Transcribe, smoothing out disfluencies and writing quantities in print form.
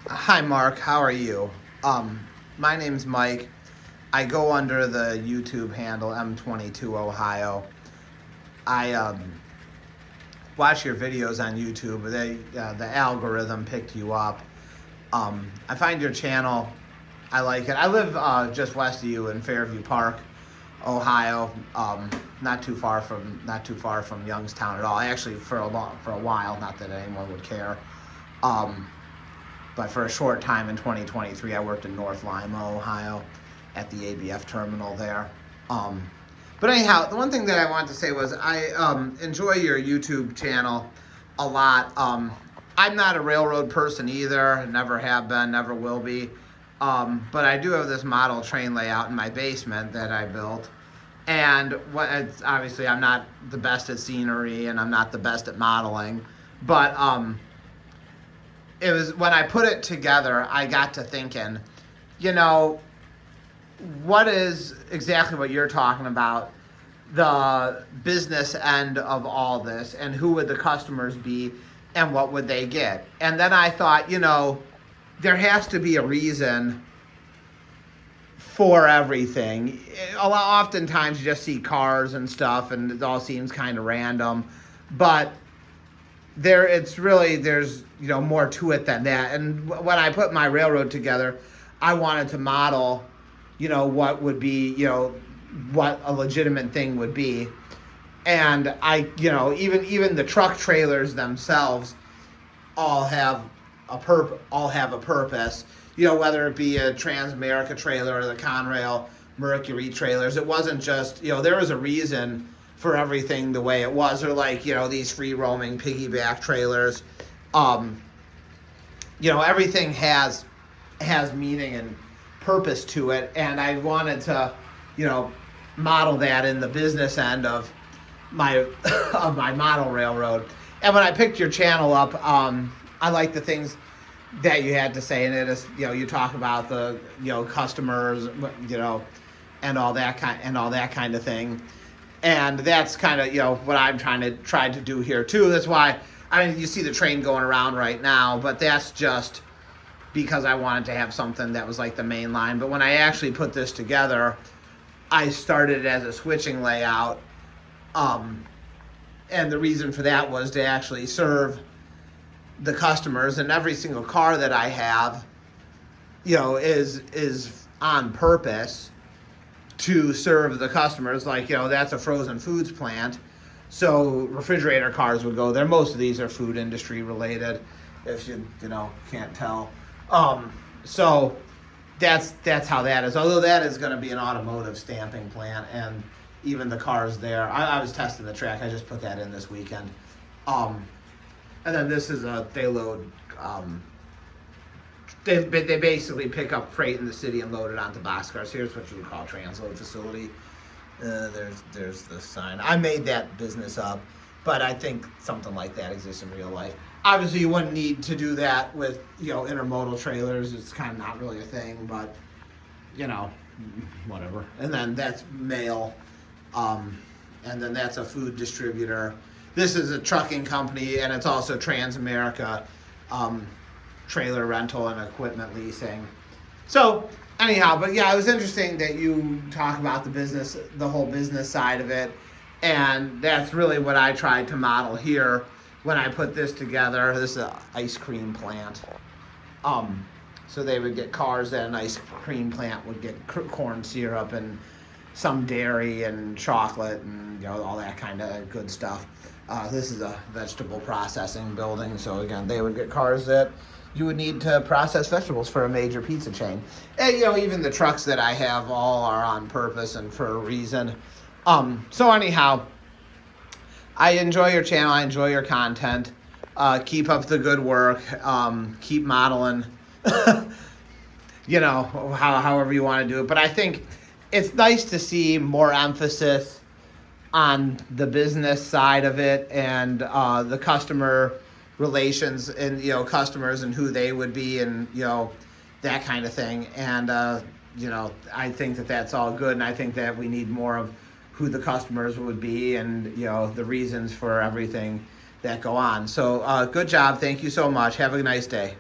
Hi, Mark. How are you? Um, my name's Mike. I go under the YouTube handle M22 Ohio. I watch your videos on YouTube. The algorithm picked you up. I find your channel. I like it. I live just west of you in Fairview Park, Ohio. Not too far from Youngstown at all. Actually, for a while. Not that anyone would care. Um, But for a short time in 2023, I worked in North Lima, Ohio, at the ABF terminal there. Um, but anyhow, the one thing that I wanted to say was I enjoy your YouTube channel a lot. I'm not a railroad person either, never have been, never will be. But I do have this model train layout in my basement that I built. And obviously, I'm not the best at scenery and I'm not the best at modeling. But it was when I put it together, I got to thinking, you know, what is exactly what you're talking about, the business end of all this, and who would the customers be, and what would they get? And then I thought, there has to be a reason for everything. Oftentimes you just see cars and stuff, and it all seems kind of random, but there's more to it than that. And when I put my railroad together, I wanted to model what would be what a legitimate thing would be. And I even the truck trailers themselves all have a purpose, whether it be a Transamerica trailer or the Conrail Mercury trailers. It wasn't just, there was a reason for everything the way it was, or like these free roaming piggyback trailers. Everything has meaning and purpose to it, and I wanted to model that in the business end of my of my model railroad. And when I picked your channel up, I like the things that you had to say in it. Is you talk about the customers, and all that kind of thing. And that's kind of what I'm trying to do here too. That's why you see the train going around right now, but that's just because I wanted to have something that was like the main line. But when I actually put this together, I started it as a switching layout, and the reason for that was to actually serve the customers. And every single car that I have, is on purpose to serve the customers. Like, that's a frozen foods plant, so refrigerator cars would go there. Most of these are food industry related, if you can't tell. So that's how that is. Although that is going to be an automotive stamping plant, and even the cars there. I was testing the track. I just put that in this weekend. And then this is they load. They basically pick up freight in the city and load it onto boxcars. Here's what you would call a transload facility. There's the sign. I made that business up, but I think something like that exists in real life. Obviously, you wouldn't need to do that with intermodal trailers. It's kind of not really a thing, but whatever. And then that's mail, and then that's a food distributor. This is a trucking company, and it's also Transamerica. Trailer rental and equipment leasing. So anyhow, but yeah, it was interesting that you talk about the whole business side of it, and that's really what I tried to model here when I put this together. This is an ice cream plant. So they would get cars at an ice cream plant would get corn syrup and some dairy and chocolate and all that kind of good stuff. This is a vegetable processing building, so again, they would get cars that you would need to process vegetables for a major pizza chain. And even the trucks that I have all are on purpose and for a reason. So anyhow, I enjoy your channel. I enjoy your content. Keep up the good work. Keep modeling. However you want to do it. But I think it's nice to see more emphasis on the business side of it, and the customer relations, and customers and who they would be, and that kind of thing. And I think that that's all good, and I think that we need more of who the customers would be, and the reasons for everything that go on. So good job. Thank you so much. Have a nice day.